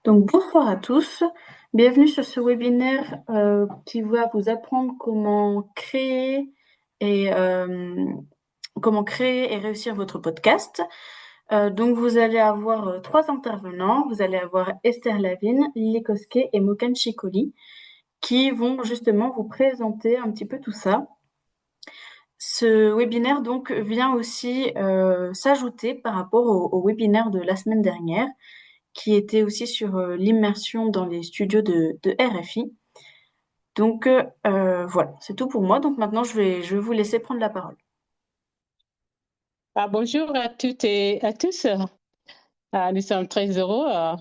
Donc bonsoir à tous, bienvenue sur ce webinaire qui va vous apprendre et comment créer et réussir votre podcast. Donc vous allez avoir trois intervenants, vous allez avoir Esther Lavigne, Lily Koske et Mokan Chikoli qui vont justement vous présenter un petit peu tout ça. Ce webinaire donc vient aussi s'ajouter par rapport au webinaire de la semaine dernière qui était aussi sur l'immersion dans les studios de RFI. Donc voilà, c'est tout pour moi. Donc maintenant, je vais vous laisser prendre la parole. Bonjour à toutes et à tous. Nous sommes très heureux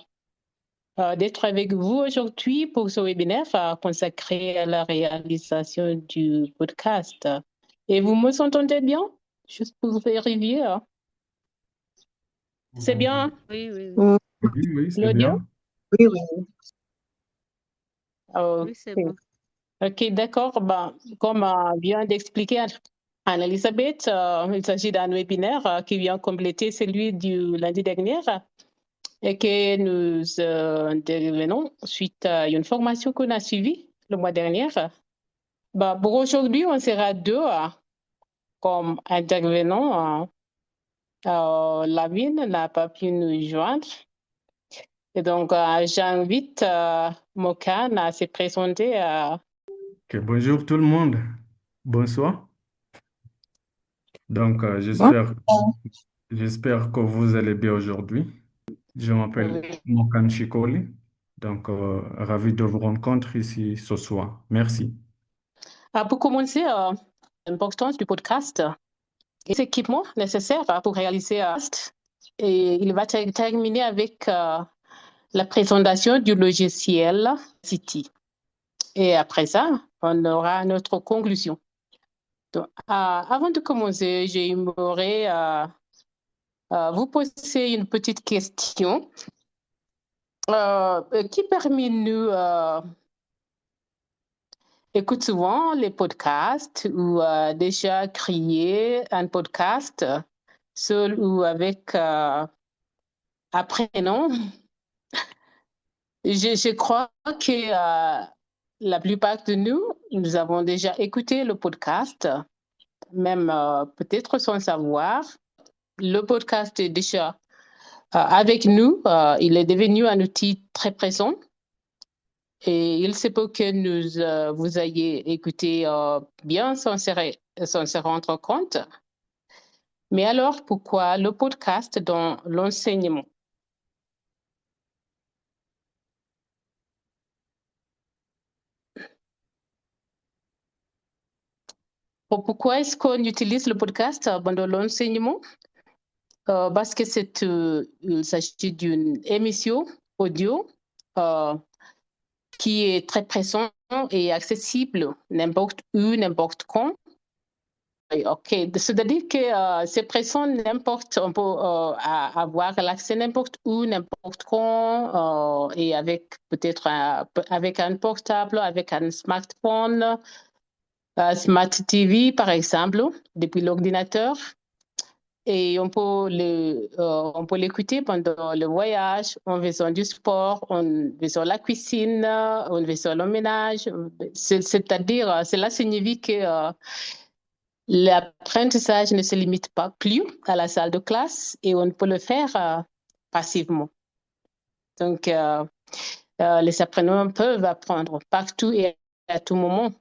d'être avec vous aujourd'hui pour ce webinaire consacré à la réalisation du podcast. Et vous me entendez bien? Juste pour vérifier. C'est bien, hein? Oui, Oui, c'est L'audio? bien. oui, c'est Ok. bon. Ok, d'accord. Comme vient d'expliquer Anne-Elisabeth, il s'agit d'un webinaire qui vient compléter celui du lundi dernier et que nous intervenons suite à une formation qu'on a suivie le mois dernier. Pour aujourd'hui, on sera deux comme intervenants. Lavigne n'a pas pu nous joindre. Et donc, j'invite Mokan à se présenter. Ok, bonjour tout le monde. Bonsoir. Donc, Bon. j'espère que vous allez bien aujourd'hui. Je m'appelle Mokan Chikoli. Donc, ravi de vous rencontrer ici ce soir. Merci. Pour commencer, l'importance du podcast et les équipements nécessaires pour réaliser un podcast. Et il va terminer avec la présentation du logiciel City. Et après ça, on aura notre conclusion. Donc, avant de commencer, j'aimerais vous poser une petite question. Qui parmi nous écoute souvent les podcasts ou déjà créé un podcast seul ou avec apprenant? Je crois que la plupart de nous, nous avons déjà écouté le podcast, même peut-être sans savoir. Le podcast est déjà avec nous. Il est devenu un outil très présent. Et il se peut que vous ayez écouté bien sans se rendre compte. Mais alors, pourquoi le podcast dans l'enseignement? Pourquoi est-ce qu'on utilise le podcast pendant l'enseignement? Parce que il s'agit d'une émission audio qui est très présente et accessible n'importe où, n'importe quand. OK, c'est-à-dire que c'est présent on peut avoir l'accès n'importe où, n'importe quand, et avec peut-être avec un portable, avec un smartphone, Smart TV par exemple, depuis l'ordinateur. Et on peut l'écouter pendant le voyage, en faisant du sport, en faisant la cuisine, en faisant le ménage. C'est-à-dire, cela signifie que l'apprentissage ne se limite pas plus à la salle de classe et on peut le faire passivement. Donc, les apprenants peuvent apprendre partout et à tout moment.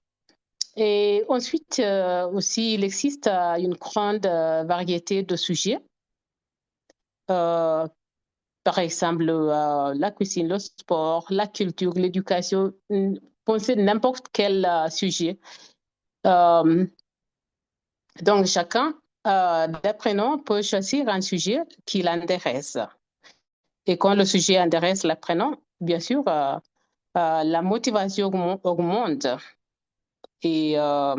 Et ensuite, aussi, il existe une grande variété de sujets. Par exemple, la cuisine, le sport, la culture, l'éducation, pensez n'importe quel sujet. Donc, chacun d'apprenant peut choisir un sujet qui l'intéresse. Et quand le sujet intéresse l'apprenant, bien sûr, la motivation augmente. Et en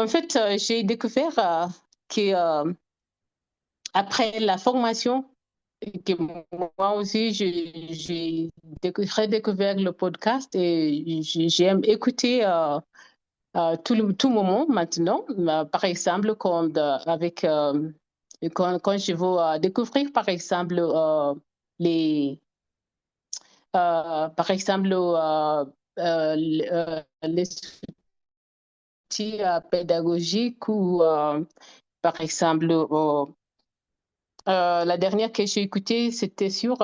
fait, j'ai découvert que après la formation, que moi aussi, j'ai redécouvert le podcast et j'aime écouter tout moment maintenant. Par exemple, quand je veux découvrir, par exemple, les par exemple, les outils pédagogiques ou, par exemple, la dernière que j'ai écoutée, c'était sur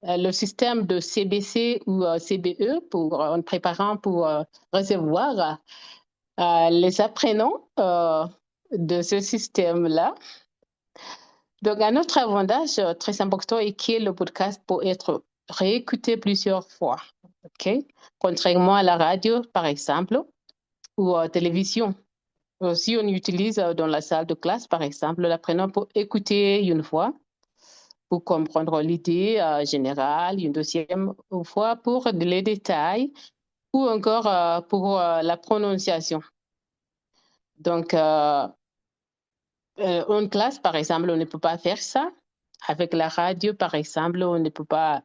le système de CBC ou CBE en préparant pour recevoir les apprenants de ce système-là. Donc, un autre avantage très important est que le podcast peut être réécouté plusieurs fois. OK? Contrairement à la radio, par exemple, ou à la télévision. Si on utilise dans la salle de classe, par exemple, l'apprenant peut écouter une fois pour comprendre l'idée générale, une deuxième fois pour les détails ou encore pour la prononciation. Donc, en classe, par exemple, on ne peut pas faire ça. Avec la radio, par exemple, on ne peut pas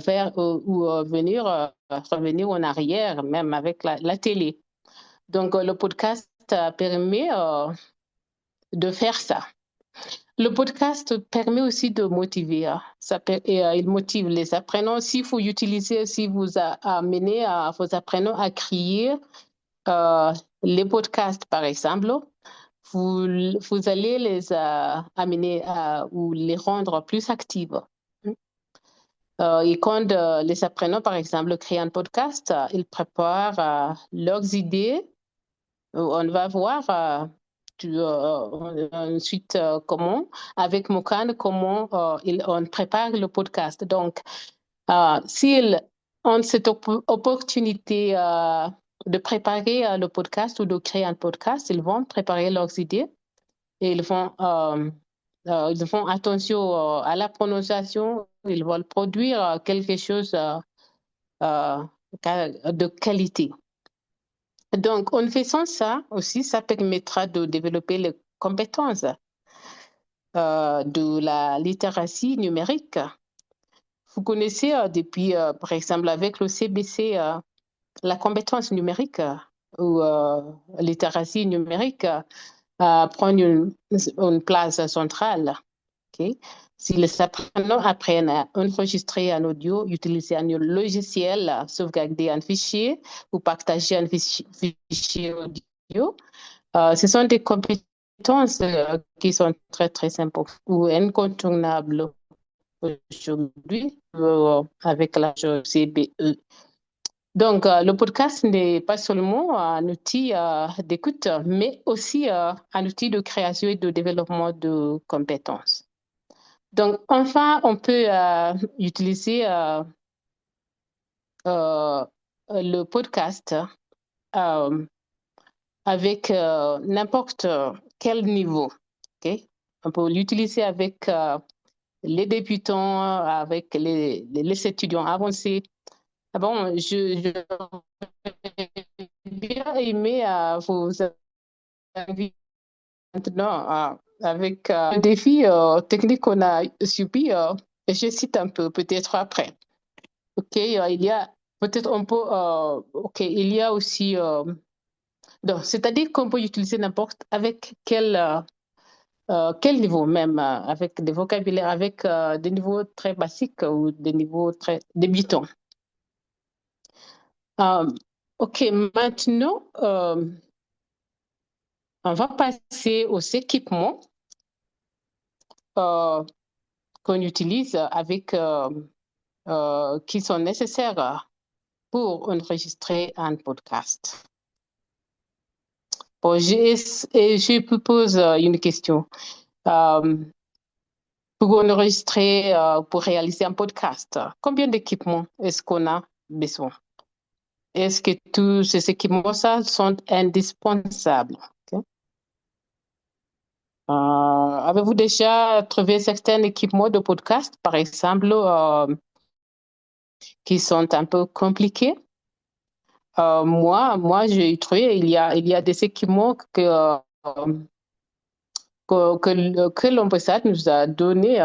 faire ou revenir en arrière, même avec la télé. Donc, le podcast permet de faire ça. Le podcast permet aussi de motiver. Il motive les apprenants. Si vous amenez vos apprenants à créer les podcasts, par exemple, vous allez les amener ou les rendre plus actifs. Et quand les apprenants, par exemple, créent un podcast, ils préparent leurs idées. On va voir ensuite comment, avec Mokan, comment on prépare le podcast. Donc, s'ils ont cette opportunité de préparer le podcast ou de créer un podcast, ils vont préparer leurs idées et ils font attention à la prononciation, ils vont produire quelque chose de qualité. Donc, en faisant ça aussi, ça permettra de développer les compétences de la littératie numérique. Vous connaissez depuis, par exemple, avec le CBC, la compétence numérique ou littératie numérique prend une place centrale. Okay? Si les apprenants apprennent à enregistrer un audio, utiliser un logiciel, sauvegarder un fichier ou partager un fichier audio, ce sont des compétences qui sont très, très importantes ou incontournables aujourd'hui avec la CBE. Donc, le podcast n'est pas seulement un outil d'écoute, mais aussi un outil de création et de développement de compétences. Donc, enfin, on peut utiliser le podcast avec n'importe quel niveau. Okay? On peut l'utiliser avec les débutants, avec les étudiants avancés. Bon, je bien aimé vous inviter maintenant avec le défi technique qu'on a subi. Je cite un peu, peut-être après. OK, il y a peut-être un peu, OK, il y a aussi, donc, c'est-à-dire qu'on peut utiliser n'importe avec quel niveau même, avec des vocabulaires, avec des niveaux très basiques ou des niveaux très débutants. OK, maintenant, on va passer aux équipements qu'on utilise avec, qui sont nécessaires pour enregistrer un podcast. Bon, je propose une question. Pour enregistrer, pour réaliser un podcast, combien d'équipements est-ce qu'on a besoin? Est-ce que tous ces équipements sont indispensables? Okay. Avez-vous déjà trouvé certains équipements de podcast, par exemple, qui sont un peu compliqués? Moi, j'ai trouvé, il y a des équipements que l'ambassade nous a donné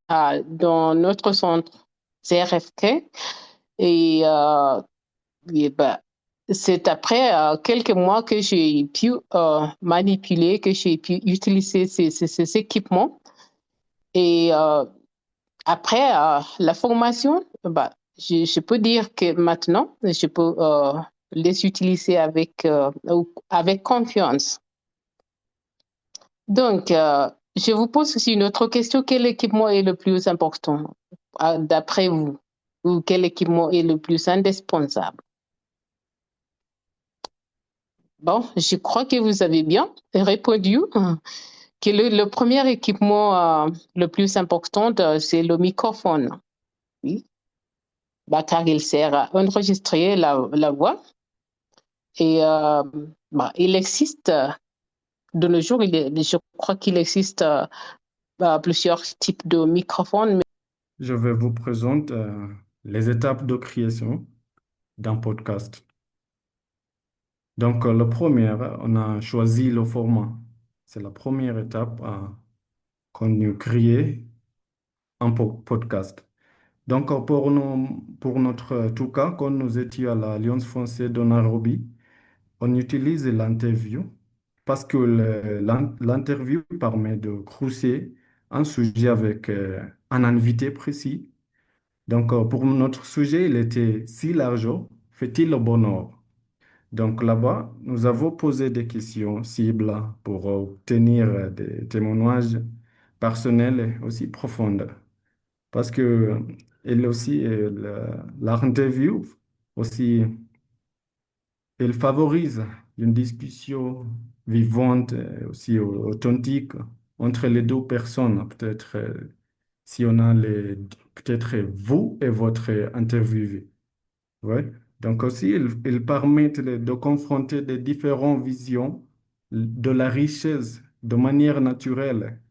dans notre centre CRFK. Et c'est après quelques mois que j'ai pu manipuler, que j'ai pu utiliser ces équipements. Et après la formation, je peux dire que maintenant, je peux les utiliser avec confiance. Donc, je vous pose aussi une autre question. Quel équipement est le plus important d'après vous? Ou quel équipement est le plus indispensable? Bon, je crois que vous avez bien répondu que le premier équipement le plus important, c'est le microphone. Oui, bah, car il sert à enregistrer la voix. Et bah, il existe de nos jours, je crois qu'il existe plusieurs types de microphones. Je vais vous présenter les étapes de création d'un podcast. Donc, le premier, on a choisi le format. C'est la première étape qu'on a créé un podcast. Donc, pour notre tout cas, quand nous étions à l'Alliance française de Nairobi, on utilise l'interview parce que l'interview permet de creuser un sujet avec un invité précis. Donc, pour notre sujet, il était si large, fait-il le bonheur? Donc, là-bas, nous avons posé des questions cibles pour obtenir des témoignages personnels et aussi profonds. Parce que elle aussi, l'interview aussi, elle favorise une discussion vivante et aussi authentique entre les deux personnes. Peut-être si on a peut-être vous et votre interviewé. Ouais. Donc aussi, ils permettent de confronter des différentes visions de la richesse de manière naturelle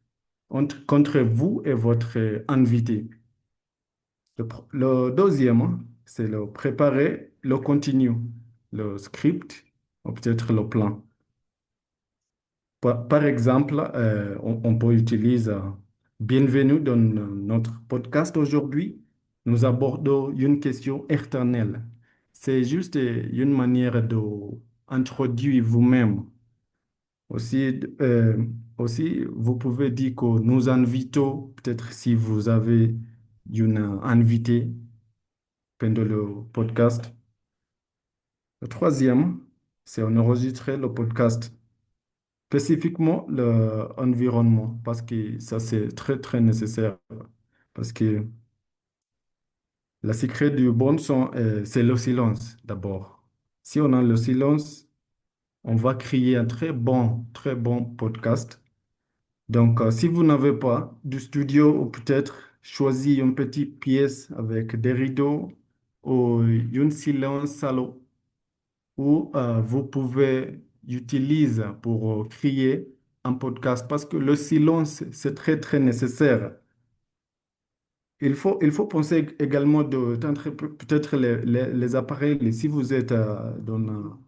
contre vous et votre invité. Le deuxième, c'est le préparer le contenu, le script ou peut-être le plan. Par exemple, on peut utiliser Bienvenue dans notre podcast aujourd'hui. Nous abordons une question éternelle. C'est juste une manière d'introduire vous-même. Aussi, vous pouvez dire que nous invitons, peut-être si vous avez une invité pendant le podcast. Le troisième, c'est on enregistrer le podcast, spécifiquement l'environnement, parce que ça, c'est très, très nécessaire. Parce que le secret du bon son, c'est le silence d'abord. Si on a le silence, on va créer un très bon podcast. Donc, si vous n'avez pas du studio ou peut-être choisi une petite pièce avec des rideaux ou un silence salaud, ou vous pouvez utiliser pour créer un podcast parce que le silence, c'est très, très nécessaire. Il faut penser également peut-être les appareils. Si vous êtes dans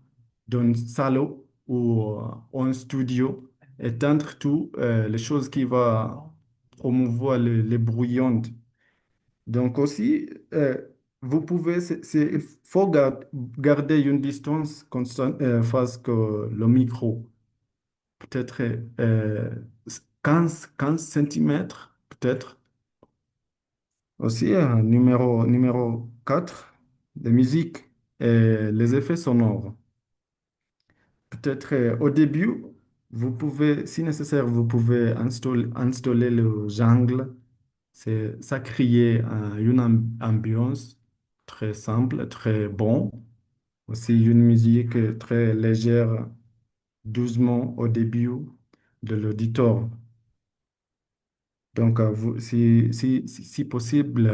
une salle ou un studio, éteindre tout les choses qui vont promouvoir les bruyantes. Donc aussi, vous pouvez, il faut garder une distance constante face que le micro. Peut-être 15 centimètres, peut-être. Aussi, numéro 4, la musique et les effets sonores. Peut-être au début, vous pouvez, si nécessaire, vous pouvez installer le jungle. Ça crée une ambiance très simple, très bon. Aussi une musique très légère, doucement au début de l'auditoire. Donc, si possible,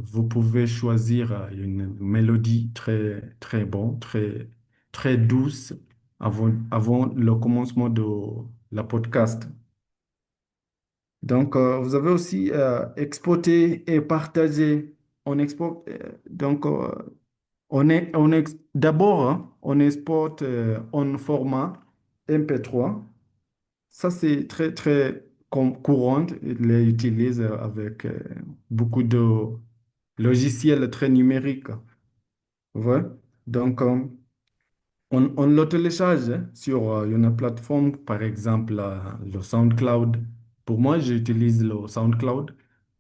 vous pouvez choisir une mélodie très, très bonne, très, très douce avant le commencement de la podcast. Donc, vous avez aussi exporté et partagé. On exporte, donc, d'abord, hein, on exporte en format MP3. Ça, c'est très, très courant. Ils les utilisent avec beaucoup de logiciels très numériques. Ouais. Donc, on le télécharge sur une plateforme, par exemple, le SoundCloud. Pour moi, j'utilise le SoundCloud.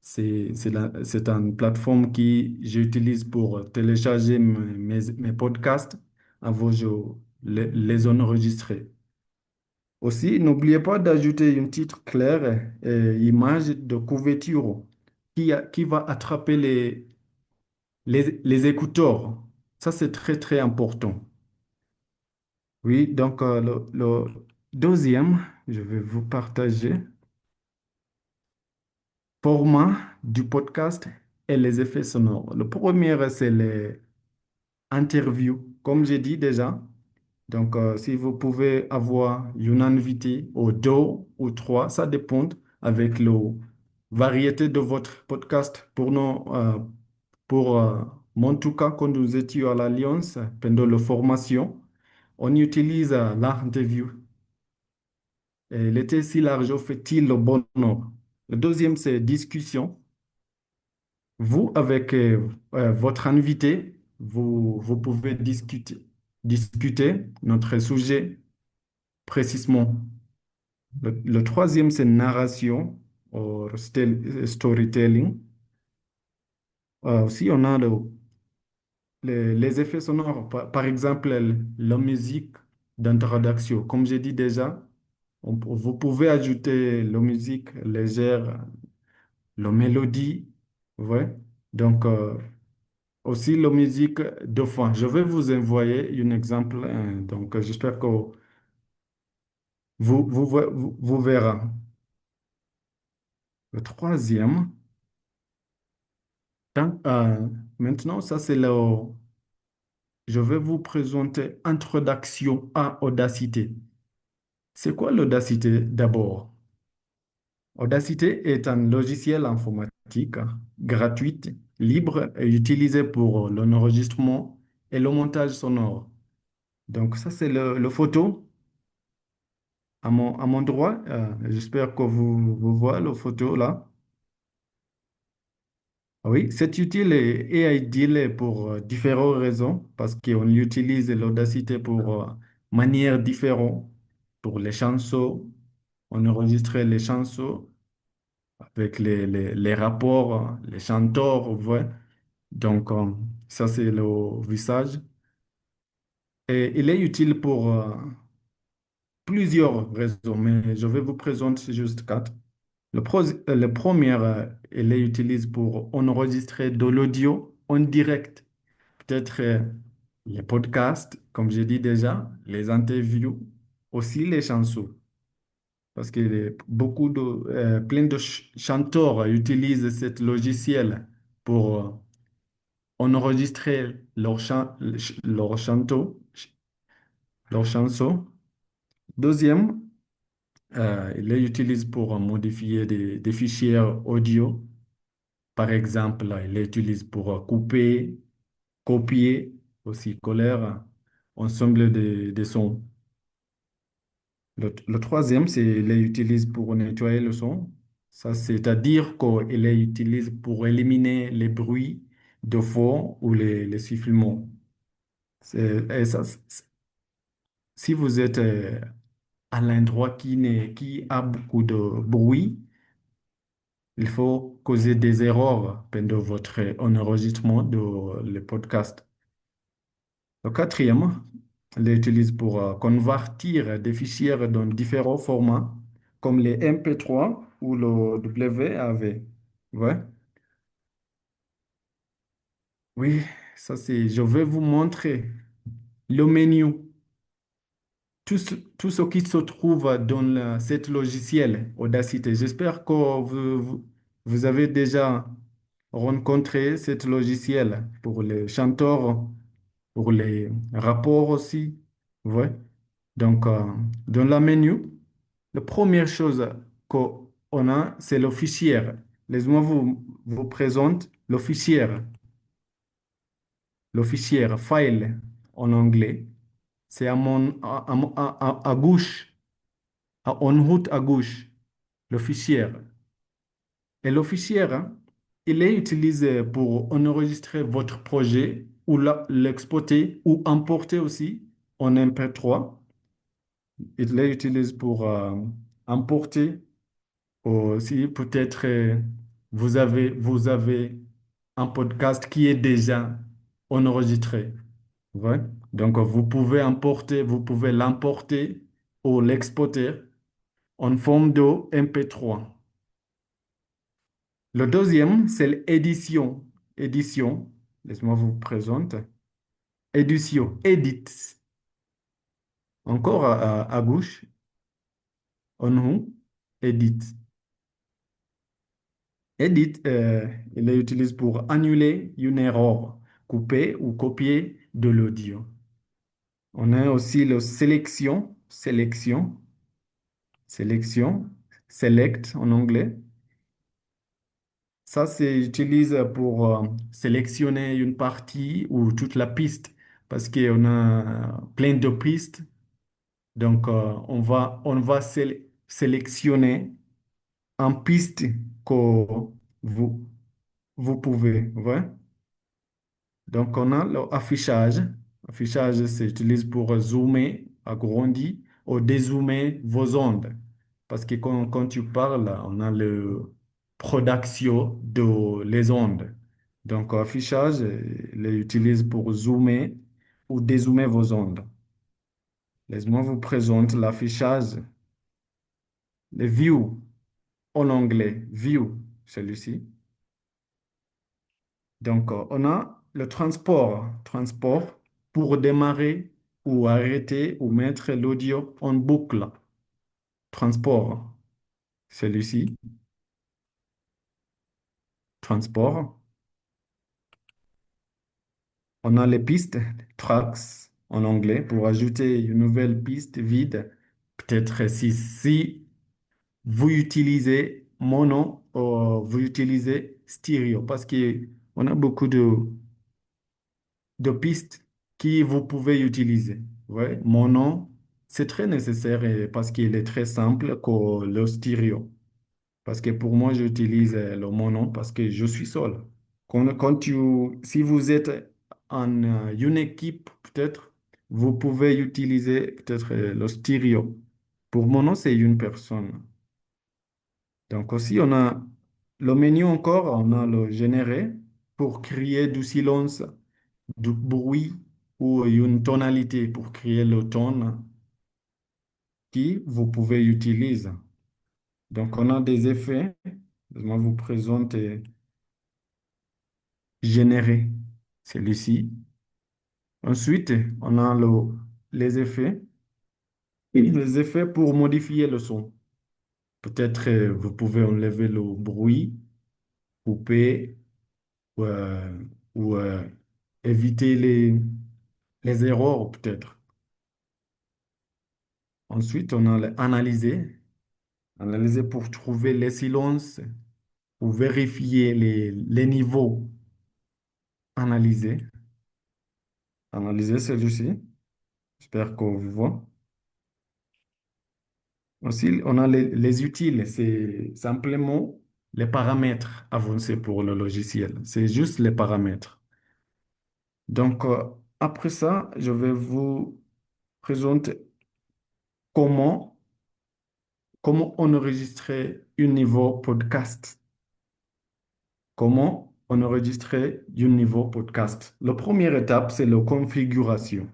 C'est une plateforme que j'utilise pour télécharger mes podcasts avant les enregistrer. Aussi, n'oubliez pas d'ajouter un titre clair et image de couverture qui va attraper les écouteurs. Ça, c'est très, très important. Oui, donc le deuxième, je vais vous partager format du podcast et les effets sonores. Le premier, c'est les interviews, comme j'ai dit déjà. Donc, si vous pouvez avoir une invité ou deux ou trois, ça dépend avec la variété de votre podcast. Pour mon tout cas, quand nous étions à l'Alliance pendant la formation, on utilise l'interview. Et l'été si l'argent fait-il le bonheur? Le deuxième, c'est discussion. Vous, avec votre invité, vous pouvez discuter notre sujet précisément. Le troisième, c'est narration ou storytelling. Aussi, on a les effets sonores. Par exemple, la musique d'introduction. Comme j'ai dit déjà, vous pouvez ajouter la musique légère, la mélodie. Ouais. Donc, aussi la musique de fond. Je vais vous envoyer un exemple. Donc, j'espère que vous verrez. Le troisième, maintenant, ça c'est le... Je vais vous présenter Introduction à Audacité. C'est quoi l'Audacité d'abord? Audacité est un logiciel informatique gratuit, libre et utilisé pour l'enregistrement et le montage sonore. Donc ça c'est le photo à mon droit. J'espère que vous voyez la photo là. Oui, c'est utile et idéal pour différentes raisons parce qu'on utilise l'Audacité pour manières différentes. Pour les chansons, on enregistre les chansons avec les rapports, les chanteurs, ouais. Donc, ça, c'est le visage. Et il est utile pour plusieurs raisons, mais je vais vous présenter juste quatre. Le premier, il est utilisé pour enregistrer de l'audio en direct. Peut-être les podcasts, comme j'ai dit déjà, les interviews, aussi les chansons. Parce que plein de chanteurs utilisent ce logiciel pour enregistrer leurs leurs chansons. Deuxième, il les utilise pour modifier des fichiers audio. Par exemple, il les utilise pour couper, copier, aussi coller ensemble des sons. Le troisième, c'est il les utilise pour nettoyer le son. Ça, c'est-à-dire qu'il les utilise pour éliminer les bruits de fond ou les sifflements. Et ça, si vous êtes à l'endroit qui a beaucoup de bruit, il faut causer des erreurs pendant votre enregistrement de le podcast. Le quatrième, il les utilise pour convertir des fichiers dans différents formats, comme les MP3 ou le WAV. Ouais. Oui, ça c'est. Je vais vous montrer le menu. Tout ce qui se trouve dans cet logiciel Audacity. J'espère que vous avez déjà rencontré ce logiciel pour les chanteurs, pour les rapports aussi. Ouais. Donc, dans le menu, la première chose qu'on a, c'est le fichier. Laissez-moi vous présenter le fichier. Le fichier file en anglais. C'est à gauche, en haut à gauche, le fichier. Et le fichier, hein, il est utilisé pour enregistrer votre projet ou l'exporter ou importer aussi en MP3. Il est utilisé pour importer aussi peut-être vous avez un podcast qui est déjà enregistré. Ouais. Donc, vous pouvez l'emporter ou l'exporter en forme de MP3. Le deuxième, c'est l'édition. Édition, laisse-moi vous présenter. Édition, edit. Encore à gauche, en haut, edit. Edit, il est utilisé pour annuler une erreur, couper ou copier de l'audio. On a aussi le sélection, select en anglais. Ça, c'est utilisé pour sélectionner une partie ou toute la piste parce qu'on a plein de pistes. Donc, on va sélectionner en piste que vous, vous pouvez. Ouais. Donc, on a l'affichage. Affichage, c'est utilisé pour zoomer, agrandir ou dézoomer vos ondes. Parce que quand tu parles, on a le production de les ondes. Donc, affichage, il est utilisé pour zoomer ou dézoomer vos ondes. Laisse-moi vous présenter l'affichage, le view en anglais, view, celui-ci. Donc, on a le transport pour démarrer ou arrêter ou mettre l'audio en boucle. Transport, celui-ci, transport. On a les pistes, tracks en anglais, pour ajouter une nouvelle piste vide. Peut-être si vous utilisez mono ou vous utilisez stéréo, parce qu'on a beaucoup de pistes que vous pouvez utiliser. Ouais, mon nom, c'est très nécessaire parce qu'il est très simple que le stéréo. Parce que pour moi, j'utilise le mono parce que je suis seul. Si vous êtes en une équipe, peut-être, vous pouvez utiliser peut-être le stéréo. Pour mono, c'est une personne. Donc aussi, on a le menu encore, on a le générer pour créer du silence, du bruit ou une tonalité pour créer le ton que vous pouvez utiliser. Donc, on a des effets. Moi, vous présente générer celui-ci. Ensuite, on a les effets. Et les effets pour modifier le son. Peut-être vous pouvez enlever le bruit, couper euh, ou éviter les erreurs, peut-être. Ensuite, on a l'analyser. Analyser pour trouver les silences, pour vérifier les niveaux. Analyser. Analyser celui-ci. J'espère qu'on vous voit. Aussi, on a les utiles. C'est simplement les paramètres avancés pour le logiciel. C'est juste les paramètres. Donc, après ça, je vais vous présenter comment, comment on enregistrer un niveau podcast. Comment on enregistrer un niveau podcast. La première étape, c'est la configuration.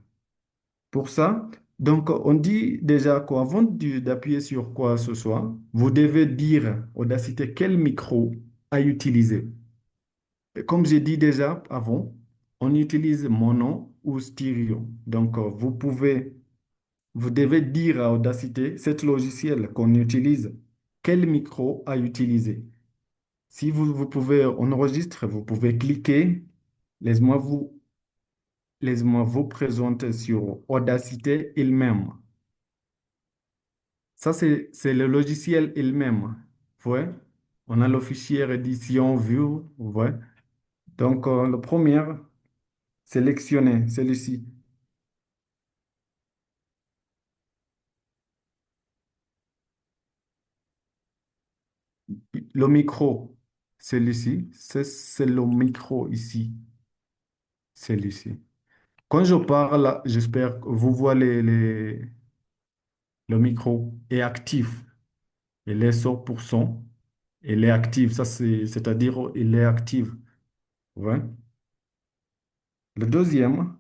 Pour ça, donc, on dit déjà qu'avant d'appuyer sur quoi que ce soit, vous devez dire Audacity quel micro à utiliser. Et comme j'ai dit déjà avant, on utilise mono ou stéréo. Donc, vous devez dire à Audacity, cet logiciel qu'on utilise, quel micro à utiliser. Si vous pouvez enregistrer, vous pouvez cliquer. Laisse-moi vous, laisse-moi vous présenter sur Audacity il-même. Ça, c'est le logiciel il-même. Ouais. On a le fichier édition, view. Ouais. Donc, le premier, sélectionnez celui-ci. Le micro, celui-ci. C'est le micro ici, celui-ci. Quand je parle, j'espère que vous voyez le micro est actif. Il est 100%. Elle est active, ça c'est-à-dire il est active. Ouais. Le deuxième,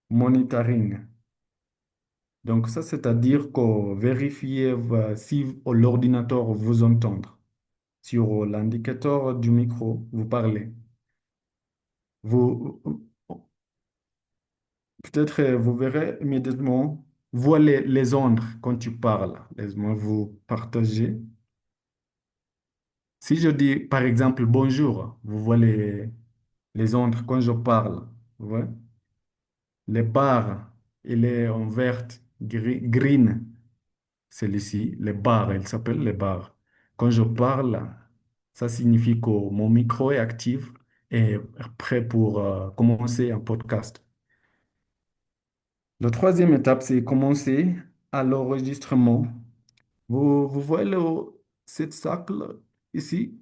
monitoring. Donc ça, c'est-à-dire que vérifier si l'ordinateur vous entend. Sur l'indicateur du micro, vous parlez. Vous, peut-être vous verrez immédiatement, voir les ondes quand tu parles. Laisse-moi vous partager. Si je dis, par exemple, bonjour, vous voyez les ondes quand je parle. Vous voyez? Les barres, il est en vert, green, celui-ci. Les barres, il s'appelle les barres. Quand je parle, ça signifie que mon micro est actif et prêt pour commencer un podcast. La troisième étape, c'est commencer à l'enregistrement. Vous voyez cette cercle ici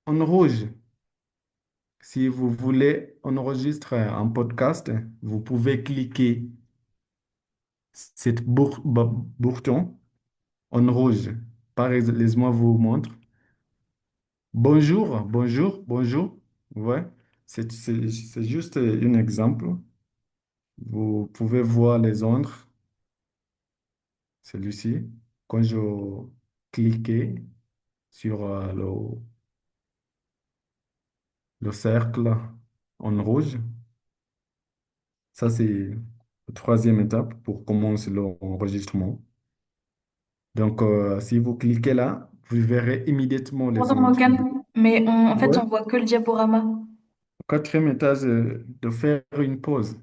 en rouge. Si vous voulez enregistrer un podcast, vous pouvez cliquer cette bouton en rouge. Par exemple, laisse-moi vous montrer. Bonjour, bonjour, bonjour. Ouais, c'est juste un exemple. Vous pouvez voir les ondes, celui-ci. Quand je cliquais sur le cercle en rouge, ça c'est la troisième étape pour commencer l'enregistrement. Donc, si vous cliquez là, vous verrez immédiatement les Pardon, ondes. Morgane, mais en fait, Ouais. on voit que le diaporama. Quatrième étage, de faire une pause.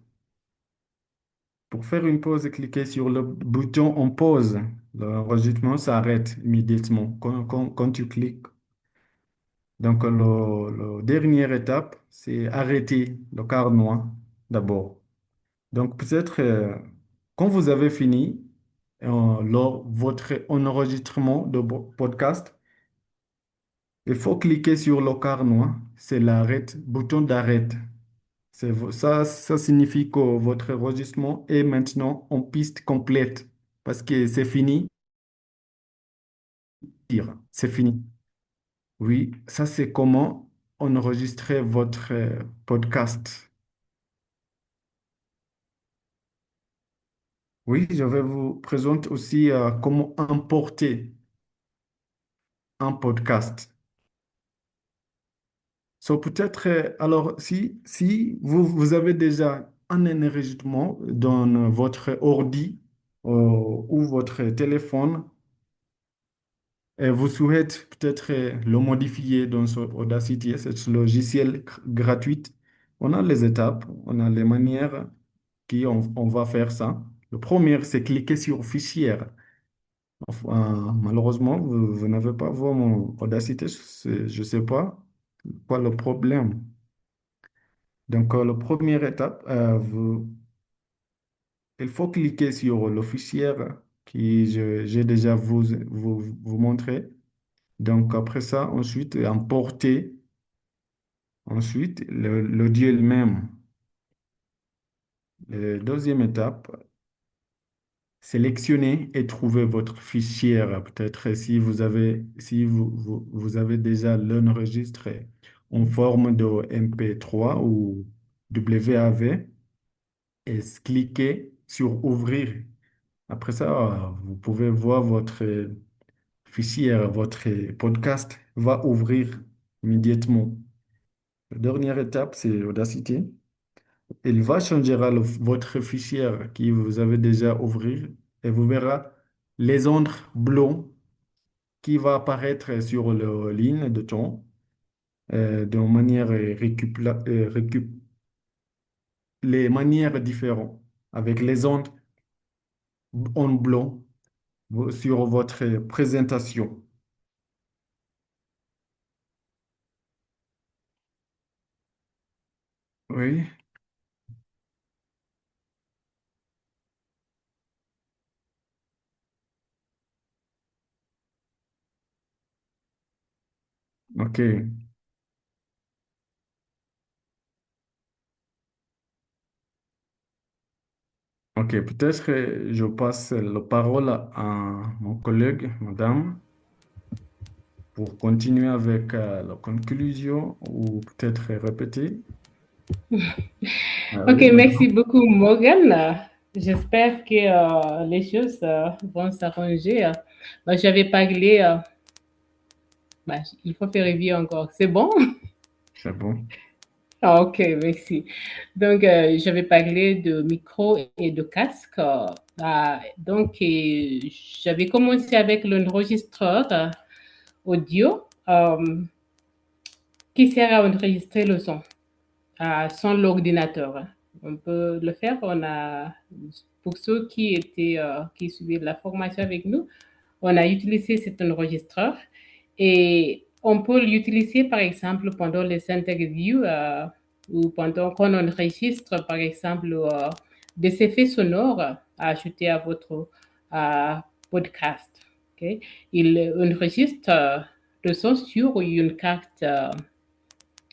Pour faire une pause, cliquez sur le bouton en pause. L'enregistrement s'arrête immédiatement quand tu cliques. Donc, la dernière étape, c'est arrêter le quart noir d'abord. Donc, peut-être quand vous avez fini, lors votre enregistrement de podcast, il faut cliquer sur le quart noir. C'est l'arrêt, bouton d'arrêt. Ça signifie que votre enregistrement est maintenant en piste complète parce que c'est fini. C'est fini. Oui, ça c'est comment enregistrer votre podcast. Oui, je vais vous présenter aussi comment importer un podcast. So, peut-être, alors, si vous avez déjà un enregistrement dans votre ordi ou votre téléphone, et vous souhaitez peut-être le modifier dans Audacity, ce logiciel gratuit. On a les étapes, on a les manières on va faire ça. Le premier, c'est cliquer sur Fichier. Enfin, malheureusement, vous n'avez pas vu mon Audacity, je ne sais pas quoi le problème. Donc, la première étape, il faut cliquer sur le fichier j'ai déjà vous montré. Donc, après ça, ensuite, importer. Ensuite, l'audio même. La deuxième étape, sélectionner et trouver votre fichier. Peut-être si vous avez déjà l'enregistré en forme de MP3 ou WAV et cliquez sur Ouvrir. Après ça, vous pouvez voir votre fichier, votre podcast va ouvrir immédiatement. La dernière étape, c'est Audacity. Il va changer votre fichier que vous avez déjà ouvert et vous verrez les ondes bleues qui vont apparaître sur la ligne de temps de manière les manières différentes avec les ondes en bleu sur votre présentation. Oui, ok, ok. Ok, peut-être que je passe la parole à mon collègue, madame, pour continuer avec la conclusion ou peut-être répéter. Ah Ok, oui, merci madame. beaucoup, Morgan. J'espère que les choses vont s'arranger. Bah, j'avais parlé, bah, il faut faire review encore. C'est bon? C'est bon. Ah, ok, merci. Donc, j'avais parlé de micro et de casque. J'avais commencé avec l'enregistreur audio qui sert à enregistrer le son sans l'ordinateur. On peut le faire. Pour ceux qui suivaient la formation avec nous, on a utilisé cet enregistreur et on peut l'utiliser par exemple pendant les interviews ou pendant qu'on enregistre par exemple des effets sonores à ajouter à votre euh, podcast. Okay? Il enregistre le son sur une carte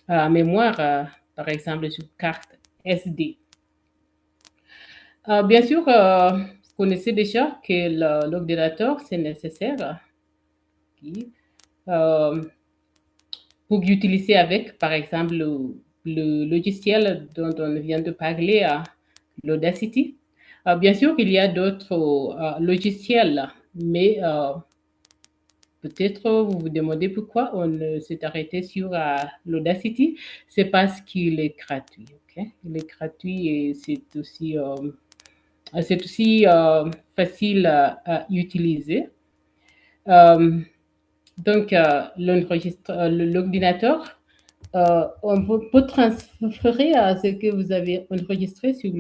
mémoire, par exemple sur carte SD. Bien sûr, vous connaissez déjà que l'ordinateur, c'est nécessaire euh, pour utiliser avec, par exemple, le logiciel dont on vient de parler, l'Audacity. Bien sûr, il y a d'autres logiciels, mais peut-être vous vous demandez pourquoi on s'est arrêté sur l'Audacity. C'est parce qu'il est gratuit. Okay? Il est gratuit et c'est aussi facile à utiliser. Euh, l'ordinateur, on peut transférer ce que vous avez enregistré sur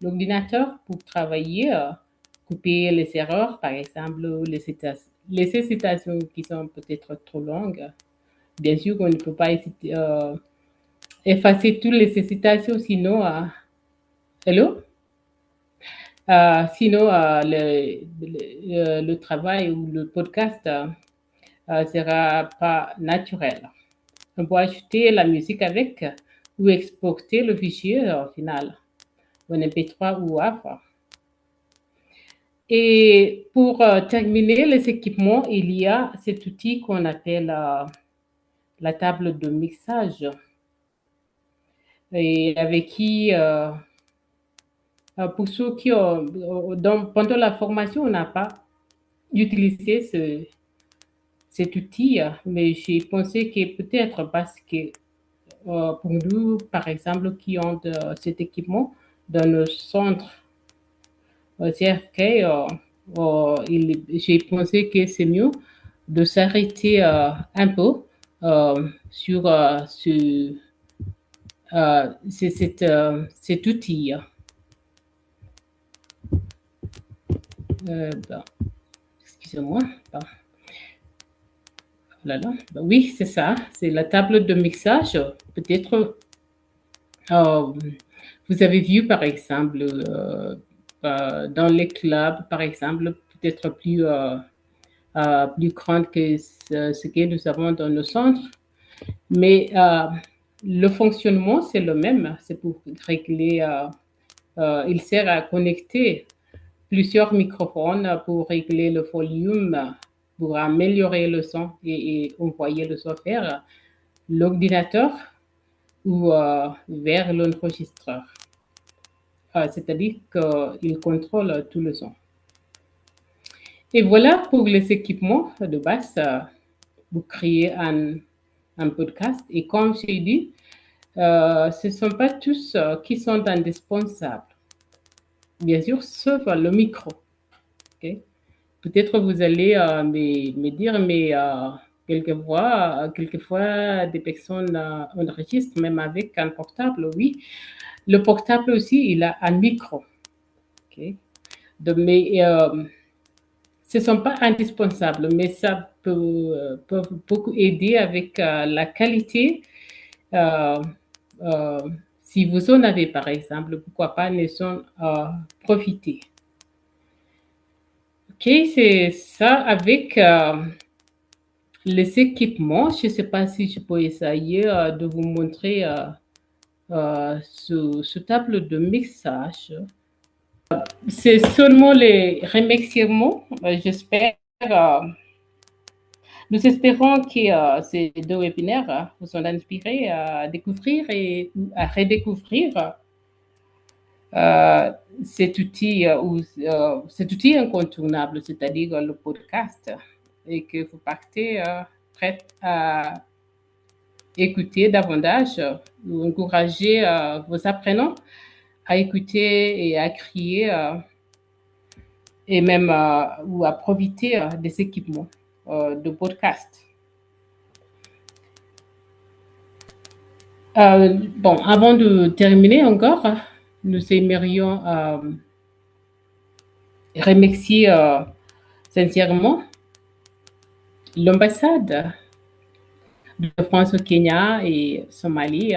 l'ordinateur pour travailler, couper les erreurs, par exemple, les citations qui sont peut-être trop longues. Bien sûr qu'on ne peut pas effacer toutes les citations, sinon, hello? Sinon, le travail ou le podcast sera pas naturel. On peut ajouter la musique avec ou exporter le fichier final en MP3 ou WAV. Et pour terminer les équipements, il y a cet outil qu'on appelle la table de mixage et avec qui, pour ceux qui ont, pendant la formation, on n'a pas utilisé cet outil, mais j'ai pensé que peut-être parce que pour nous, par exemple, qui ont cet équipement dans nos centres CFK, j'ai pensé que c'est mieux de s'arrêter un peu sur cet outil. Ben, excusez-moi. Ben, voilà. Ben oui, c'est ça. C'est la table de mixage. Peut-être vous avez vu, par exemple, dans les clubs, par exemple, peut-être plus grande que ce que nous avons dans nos centres. Mais le fonctionnement, c'est le même. C'est pour régler, il sert à connecter plusieurs microphones pour régler le volume, pour améliorer le son et envoyer le son vers l'ordinateur ou vers l'enregistreur. C'est-à-dire qu'il contrôle tout le son. Et voilà pour les équipements de base pour créer un podcast. Et comme j'ai dit, ce ne sont pas tous qui sont indispensables. Bien sûr, sauf le micro. Okay? Peut-être vous allez me dire, mais quelquefois, des personnes enregistrent même avec un portable, oui. Le portable aussi, il a un micro. Okay? Mais ce ne sont pas indispensables, mais ça peut beaucoup aider avec la qualité. Euh, si vous en avez, par exemple, pourquoi pas ne sont profiter. Ok, c'est ça avec les équipements. Je ne sais pas si je peux essayer de vous montrer ce table de mixage. c'est seulement les remerciements, j'espère. Nous espérons que ces deux webinaires vous ont inspiré à découvrir et à redécouvrir euh, cet outil incontournable, c'est-à-dire le podcast, et que vous partez prêt à écouter davantage ou encourager vos apprenants à écouter et à crier et même ou à profiter des équipements de podcast. Bon, avant de terminer encore, nous aimerions remercier sincèrement l'ambassade de France au Kenya et Somalie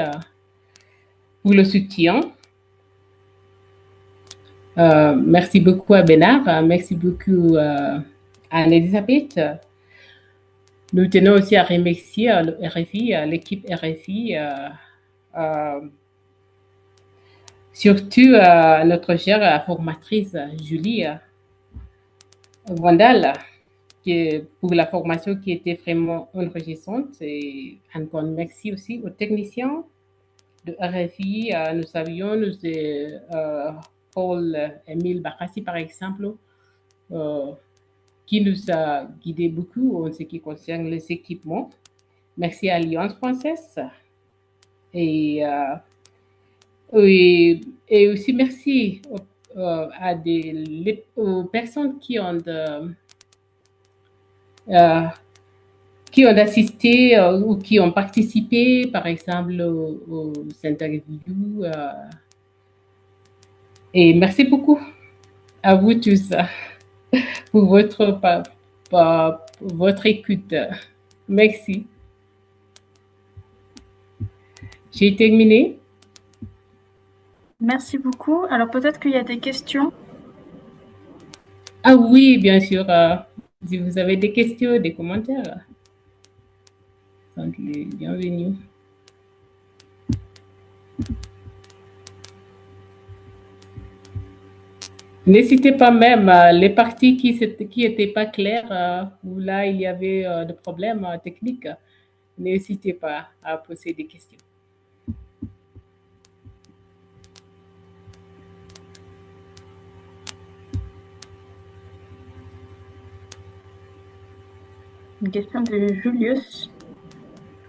pour le soutien. Merci beaucoup à Bénard, merci beaucoup à Anne-Elisabeth. Nous tenons aussi à remercier le RFI, l'équipe RFI, surtout notre chère formatrice Julie Vandal, pour la formation qui était vraiment enrichissante. Et encore merci aussi aux techniciens de RFI. Nous avions Paul-Émile Bakassi, par exemple, qui nous a guidés beaucoup en ce qui concerne les équipements. Merci à Alliance française. Et, et aussi merci aux personnes qui ont assisté ou qui ont participé, par exemple, aux interviews. Et merci beaucoup à vous tous pour votre écoute. Merci. J'ai terminé. Merci beaucoup. Alors peut-être qu'il y a des questions. Ah oui, bien sûr. Si vous avez des questions, des commentaires, sont les bienvenus. N'hésitez pas même, les parties qui n'étaient pas claires, où là il y avait des problèmes techniques, n'hésitez pas à poser des questions. Une question de Julius.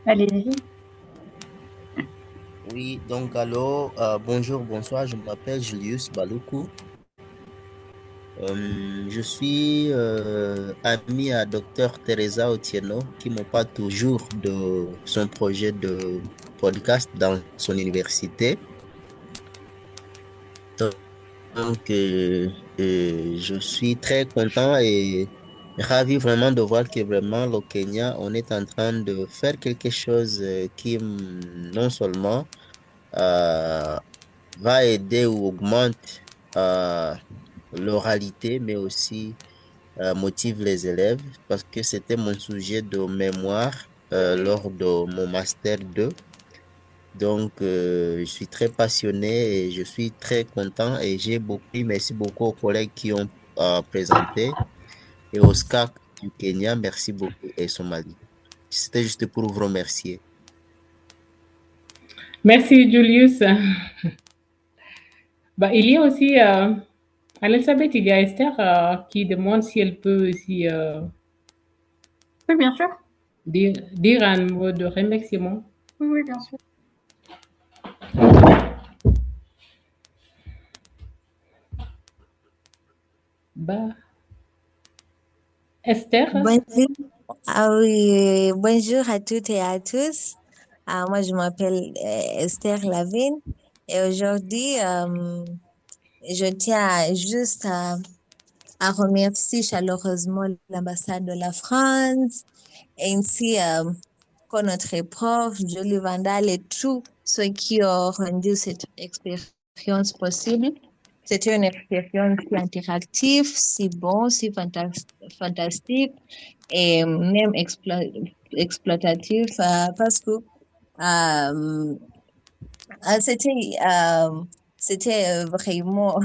Allez-y. Oui, donc allô, bonjour, bonsoir, je m'appelle Julius Baloukou. Je suis ami à Dr Teresa Otieno qui me parle toujours de son projet de podcast dans son université. Donc, je suis très content et ravi vraiment de voir que vraiment au Kenya, on est en train de faire quelque chose qui non seulement va aider ou augmente l'oralité, mais aussi motive les élèves parce que c'était mon sujet de mémoire lors de mon master 2. Donc, je suis très passionné et je suis très content et merci beaucoup aux collègues qui ont présenté et au SCAC du Kenya, merci beaucoup et Somalie. C'était juste pour vous remercier. Merci Julius. Bah, il y a aussi Elisabeth, il y a Esther qui demande si elle peut aussi Oui, bien sûr. dire un mot de remerciement. Oui, bien sûr. Bah, Esther. Bonjour. Ah oui, bonjour à toutes et à tous. Moi, je m'appelle Esther Lavigne et aujourd'hui, je tiens juste à remercier chaleureusement l'ambassade de la France ainsi que notre prof, Jolie Vandal et tous ceux qui ont rendu cette expérience possible. C'était une expérience si interactive, si bon, si fantastique et même exploitatif parce que c'était vraiment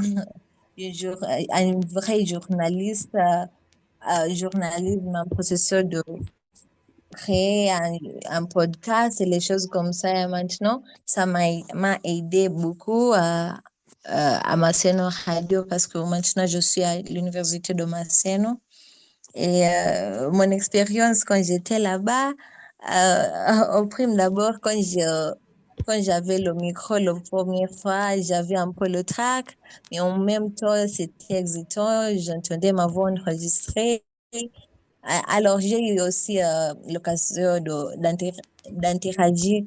un vrai journaliste, journalisme, un processus de créer un podcast et les choses comme ça. Et maintenant, ça m'a aidé beaucoup à Maseno Radio parce que maintenant, je suis à l'université de Maseno. Et mon expérience quand j'étais là-bas, au prime d'abord, quand j'avais le micro la première fois, j'avais un peu le trac, mais en même temps, c'était excitant, j'entendais ma voix enregistrée. Alors, j'ai eu aussi l'occasion d'interagir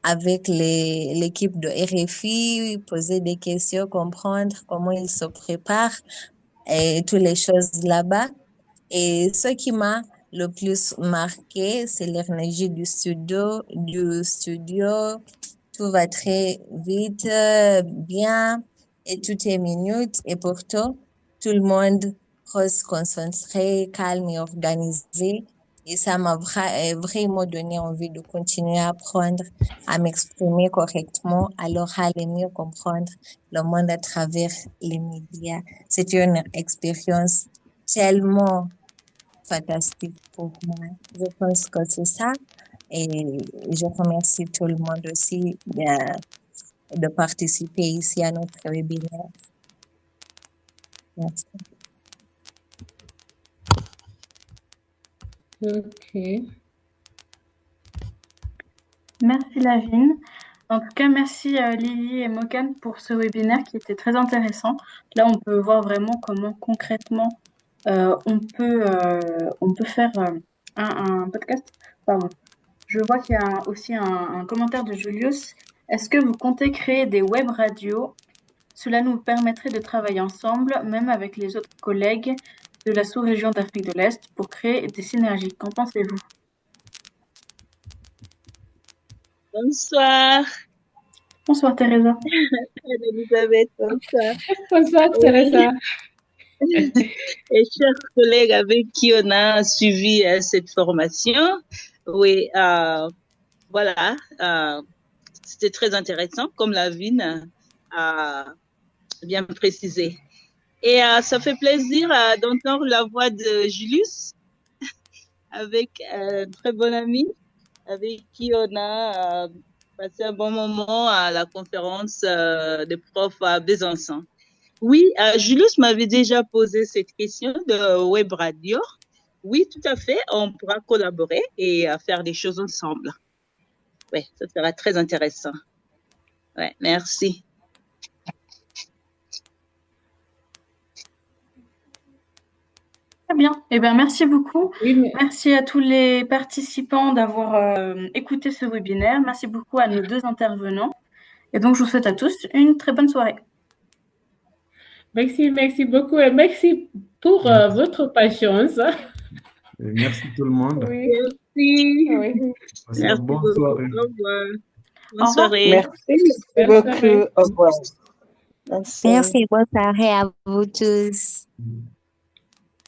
avec l'équipe de RFI, poser des questions, comprendre comment ils se préparent et toutes les choses là-bas. Et ce qui m'a le plus marqué, c'est l'énergie du studio. Tout va très vite, bien, et tout est minute. Et pourtant, tout le monde reste concentré, calme et organisé. Et ça m'a vraiment donné envie de continuer à apprendre, à m'exprimer correctement, alors aller mieux comprendre le monde à travers les médias. C'était une expérience tellement fantastique pour moi. Je pense que c'est ça. Et je remercie tout le monde aussi de participer ici à notre webinaire. Merci. OK. Merci Lavine. En tout cas, merci Lily et Mokan pour ce webinaire qui était très intéressant. Là, on peut voir vraiment comment concrètement on peut faire un podcast. Pardon. Je vois qu'il y a aussi un commentaire de Julius. Est-ce que vous comptez créer des web radios? Cela nous permettrait de travailler ensemble, même avec les autres collègues de la sous-région d'Afrique de l'Est, pour créer des synergies. Qu'en pensez-vous? Bonsoir, Bonsoir Teresa. Elisabeth, bonsoir. Bonsoir, Teresa. Et chers collègues avec qui on a suivi cette formation, oui, voilà, c'était très intéressant, comme Lavine a bien précisé. Et ça fait plaisir d'entendre la voix de Julius, avec un très bon ami, avec qui on a passé un bon moment à la conférence des profs à Besançon. Oui, Julius m'avait déjà posé cette question de web radio. Oui, tout à fait, on pourra collaborer et faire des choses ensemble. Oui, ça sera très intéressant. Ouais, merci. Très bien. Eh bien, merci beaucoup. Oui, mais Merci à tous les participants d'avoir écouté ce webinaire. Merci beaucoup à nos deux intervenants. Et donc, je vous souhaite à tous une très bonne soirée. merci beaucoup et merci pour Merci. votre patience. Et merci tout le monde. Oui, Merci. oui. Passez une Merci bonne beaucoup. soirée. Au revoir. Au Bonne revoir. soirée. Merci Bonne beaucoup. soirée. Au revoir. Merci. Merci, bonne soirée à vous tous.